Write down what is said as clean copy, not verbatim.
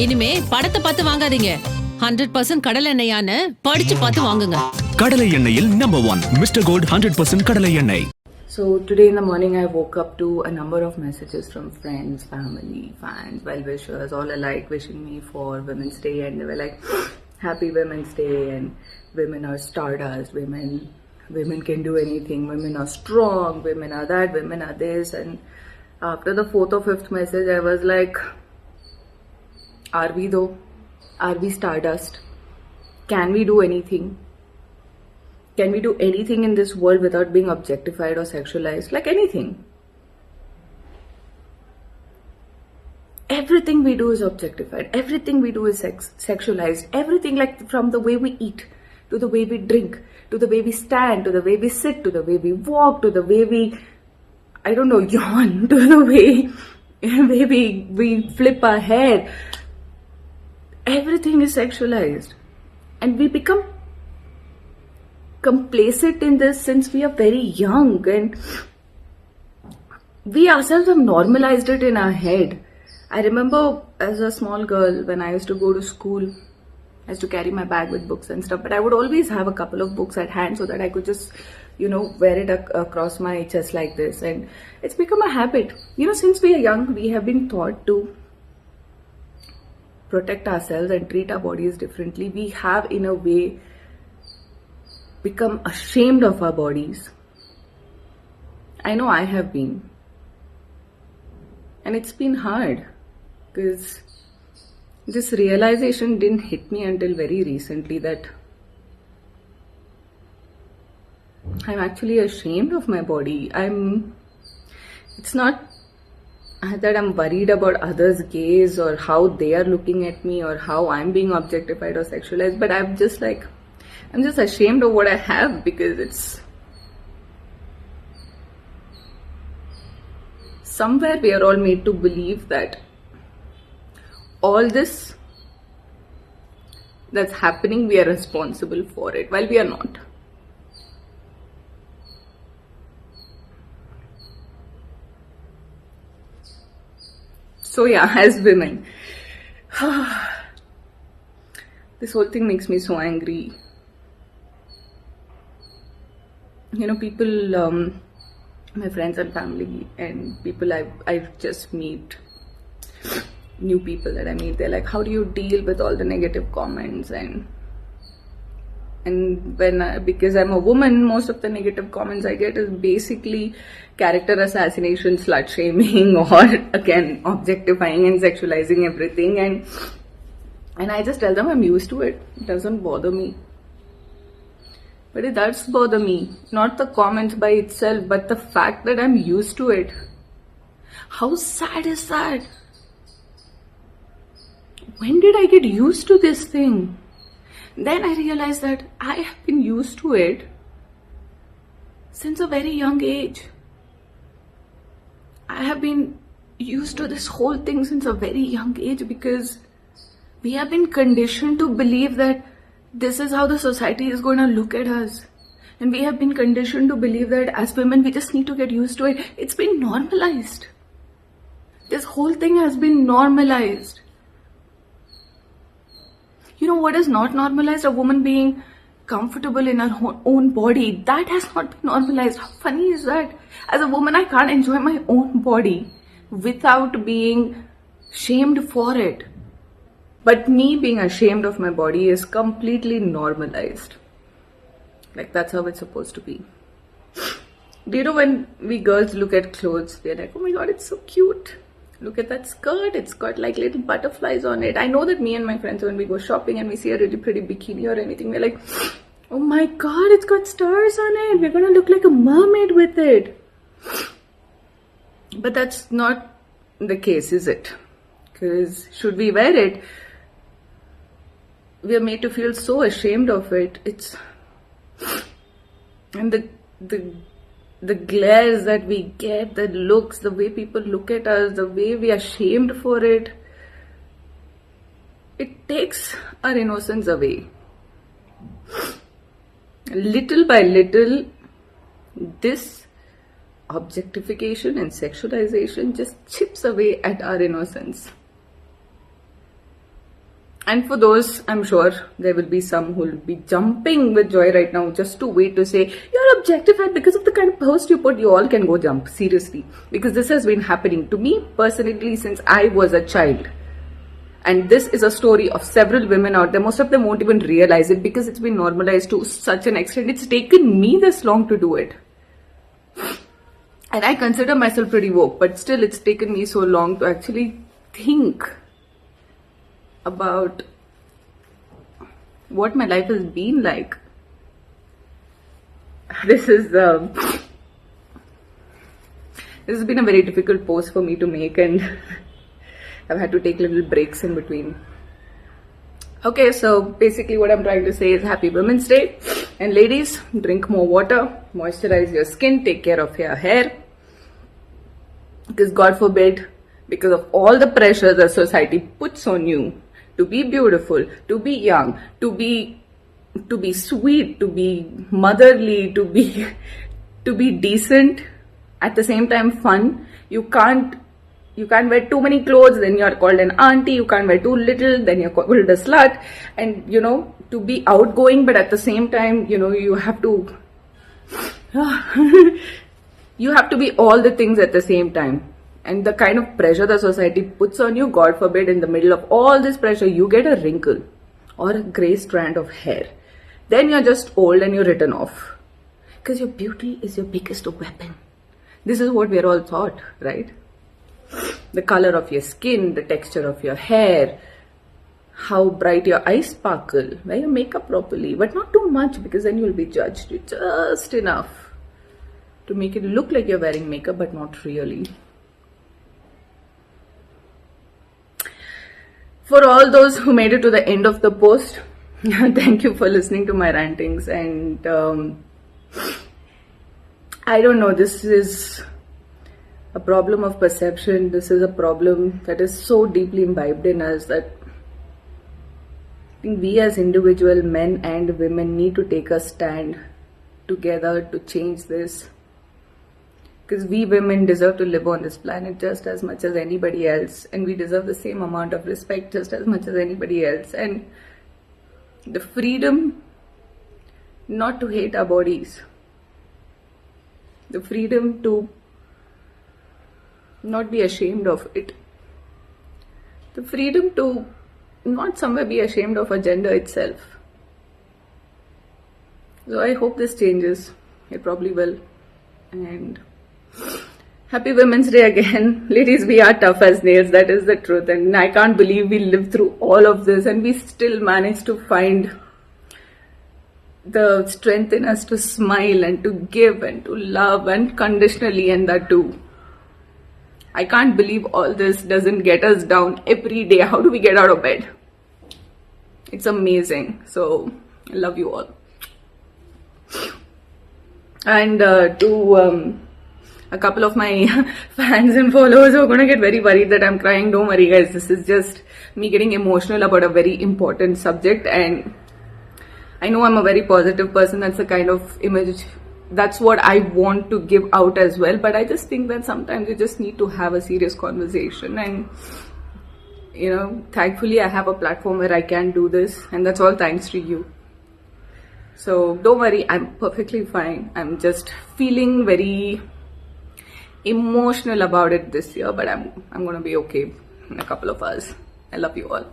இனிமே படத்தை பார்த்து வாங்காதீங்க. 100% கடலை எண்ணெயான்னு படிச்சு பார்த்து வாங்குங்க. கடலை எண்ணெயில் நம்பர் 1 மிஸ்டர் கோல்ட் 100% கடலை எண்ணெய். So today in the morning I woke up to a number of messages from friends, family, fans, well-wishers, all alike wishing me for Women's Day, and they were like, happy Women's Day, and women are stardust, women can do anything, women are strong, women are that, women are this. And after the 4th or 5th message I was like, are we though? Are we stardust? Can we do anything? Can we do anything in this world without being objectified or sexualized? Like anything. Everything we do is objectified. Everything we do is sexualized. Everything, like from the way we eat, to the way we drink, to the way we stand, to the way we sit, to the way we walk, to the way we, I don't know, yawn, to the way we flip our hair. Everything is sexualized. And we become complacent in this since we are very young, and we ourselves have normalized it in our head. I remember as a small girl when I used to go to school, I used to carry my bag with books and stuff, but I would always have a couple of books at hand so that I could just, wear it across my chest like this, and it's become a habit. Since we are young, we have been taught to protect ourselves and treat our bodies differently. We have, in a way, become ashamed of our bodies. I know I have been. And it's been hard because this realization didn't hit me until very recently that I'm actually ashamed of my body. It's not that I'm worried about others' gaze or how they are looking at me or how I'm being objectified or sexualized, but I'm just ashamed of what I have, because it's somewhere we are all made to believe that all this that's happening, we are responsible for it, while we are not. So yeah, as women, this whole thing makes me so angry. People, my friends and family and people I just meet, new people that I meet, they're like, how do you deal with all the negative comments? And when because I'm a woman, most of the negative comments I get is basically character assassination, slut shaming, or again objectifying and sexualizing everything, and I just tell them I'm used to it. It doesn't bother me. But it does bother me, not the comments by itself, but the fact that I'm used to it. How sad is that? When did I get used to this thing? Then I realized that I have been used to it since a very young age. I have been used to this whole thing since a very young age because we have been conditioned to believe that this is how the society is going to look at us. And we have been conditioned to believe that as women, we just need to get used to it. It's been normalized. This whole thing has been normalized. What is not normalized? A woman being comfortable in her own body. That has not been normalized. How funny is that? As a woman, I can't enjoy my own body without being shamed for it. But me being ashamed of my body is completely normalized. Like, that's how it's supposed to be. Do you know when we girls look at clothes, we're like, oh my god, it's so cute. Look at that skirt. It's got like little butterflies on it. I know that me and my friends, when we go shopping and we see a really pretty bikini or anything, we're like, oh my god, it's got stars on it. We're gonna look like a mermaid with it. But that's not the case, is it? Because should we wear it, we are made to feel so ashamed of it. And the glares that we get, the looks, the way people look at us, the way we are shamed for it, it takes our innocence away. Little by little, this objectification and sexualization just chips away at our innocence. And for those, I'm sure there will be some who will be jumping with joy right now just to wait to say, you're objectified because of the kind of post you put. You all can go jump, seriously. Because this has been happening to me personally since I was a child. And this is a story of several women out there. Most of them won't even realize it because it's been normalized to such an extent. It's taken me this long to do it. And I consider myself pretty woke, but still it's taken me so long to actually think about what my life has been like. This has been a very difficult post for me to make, and I've had to take little breaks in between. Okay, so basically what I'm trying to say is Happy Women's Day. And ladies, drink more water, moisturize your skin, take care of your hair. Because God forbid, because of all the pressure the society puts on you to be beautiful, to be young, to be sweet, to be motherly, to be decent, at the same time fun. You can't wear too many clothes, then you're called an auntie. You can't wear too little, then you're called a slut. And to be outgoing, but at the same time, you have to you have to be all the things at the same time. And the kind of pressure the society puts on you, God forbid, in the middle of all this pressure, you get a wrinkle or a grey strand of hair. Then you're just old and you're written off. Because your beauty is your biggest weapon. This is what we're all taught, right? The color of your skin, the texture of your hair, how bright your eyes sparkle, wear your makeup properly, but not too much because then you'll be judged. Just enough to make it look like you're wearing makeup, but not really. For all those who made it to the end of the post, thank you for listening to my rantings. And I don't know, this is a problem of perception. This is a problem that is so deeply imbibed in us that I think we as individual men and women need to take a stand together to change this. Because we women deserve to live on this planet just as much as anybody else, and we deserve the same amount of respect just as much as anybody else. And the freedom not to hate our bodies, the freedom to not be ashamed of it, the freedom to not somewhere be ashamed of our gender itself. So I hope this changes. It probably will. And Happy Women's Day again. Ladies, we are tough as nails, that is the truth. And I can't believe we lived through all of this and we still managed to find the strength in us to smile and to give and to love unconditionally, and that too. I can't believe all this doesn't get us down every day. How do we get out of bed? It's amazing. So, I love you all. And to a couple of my fans and followers who are going to get very worried that I'm crying, don't worry guys, this is just me getting emotional about a very important subject. And I know I'm a very positive person, that's the kind of image, that's what I want to give out as well, but I just think that sometimes you just need to have a serious conversation. And thankfully I have a platform where I can do this, and that's all thanks to you. So don't worry, I'm perfectly fine. I'm just feeling very emotional about it this year, but I'm gonna be okay in a couple of hours. I love you all.